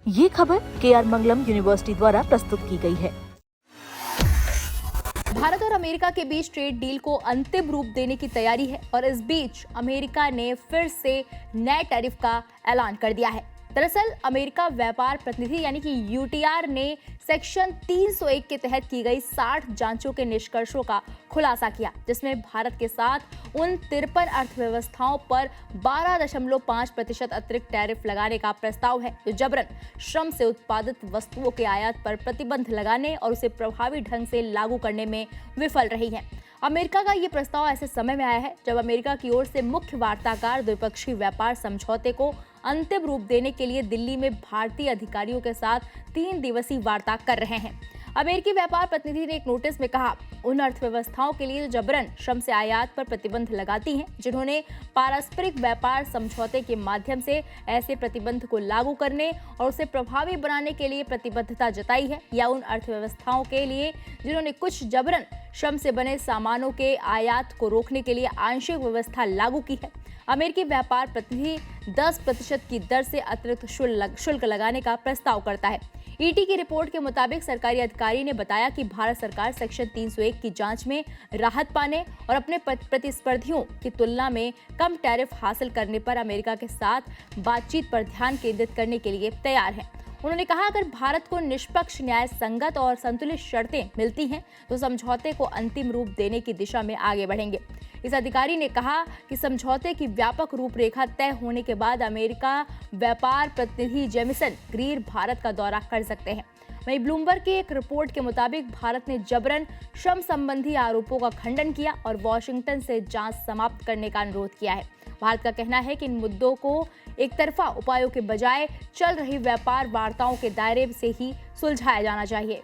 ये खबर KR मंगलम university द्वारा प्रस्तुत की गई है। भारत और अमेरिका के बीच ट्रेड डील को अंतिम रूप देने की तैयारी है और इस बीच अमेरिका ने फिर से नए टैरिफ का ऐलान कर दिया है। दरअसल अमेरिका व्यापार प्रतिनिधि यानी कि यूटीआर ने सेक्शन 301 के तहत की गई 60 जांचों के निष्कर्षों का खुलासा किया, जिसमें भारत के साथ उन 53 अर्थव्यवस्थाओं पर 12.5% अतिरिक्त टैरिफ लगाने का प्रस्ताव है जो जबरन श्रम से उत्पादित वस्तुओं के आयात पर प्रतिबंध लगाने और उसे प्रभावी ढंग से लागू करने में विफल रही है। अमेरिका का ये प्रस्ताव ऐसे समय में आया है जब अमेरिका की ओर से मुख्य वार्ताकार द्विपक्षीय व्यापार समझौते को अंतिम रूप देने के लिए दिल्ली में भारतीय अधिकारियों के साथ 3 दिवसीय वार्ता कर रहे हैं। अमेरिकी व्यापार प्रतिनिधि ने एक नोटिस में कहा, उन अर्थव्यवस्थाओं के लिए जो जबरन श्रम से आयात पर प्रतिबंध लगाती हैं, जिन्होंने पारस्परिक व्यापार समझौते के माध्यम से ऐसे प्रतिबंध को लागू करने और उसे प्रभावी बनाने के लिए प्रतिबद्धता जताई है, या उन अर्थव्यवस्थाओं के लिए जिन्होंने कुछ जबरन श्रम से बने सामानों के आयात को रोकने के लिए आंशिक व्यवस्था लागू की है। अमेरिकी व्यापार प्रतिनिधि 10% की दर से अतिरिक्त शुल्क लगाने का प्रस्ताव करता है। ईटी की रिपोर्ट के मुताबिक सरकारी अधिकारी ने बताया कि भारत सरकार सेक्शन 301 की जांच में राहत पाने और अपने प्रतिस्पर्धियों की तुलना में कम टैरिफ हासिल करने पर अमेरिका के साथ बातचीत पर ध्यान केंद्रित करने के लिए तैयार है। उन्होंने कहा, अगर भारत को निष्पक्ष, न्याय संगत और संतुलित शर्तें मिलती हैं तो समझौते को अंतिम रूप देने की दिशा में आगे बढ़ेंगे। इस अधिकारी ने कहा कि समझौते की व्यापक रूपरेखा तय होने के बाद अमेरिका व्यापार प्रतिनिधि जेमिसन ग्रीर भारत का दौरा कर सकते हैं। वहीं ब्लूमबर्ग की एक रिपोर्ट के मुताबिक भारत ने जबरन श्रम संबंधी आरोपों का खंडन किया और वॉशिंगटन से जांच समाप्त करने का अनुरोध किया है। भारत का कहना है कि इन मुद्दों को एक तरफा उपायों के बजाय चल रही व्यापार वार्ताओं के दायरे से ही सुलझाया जाना चाहिए।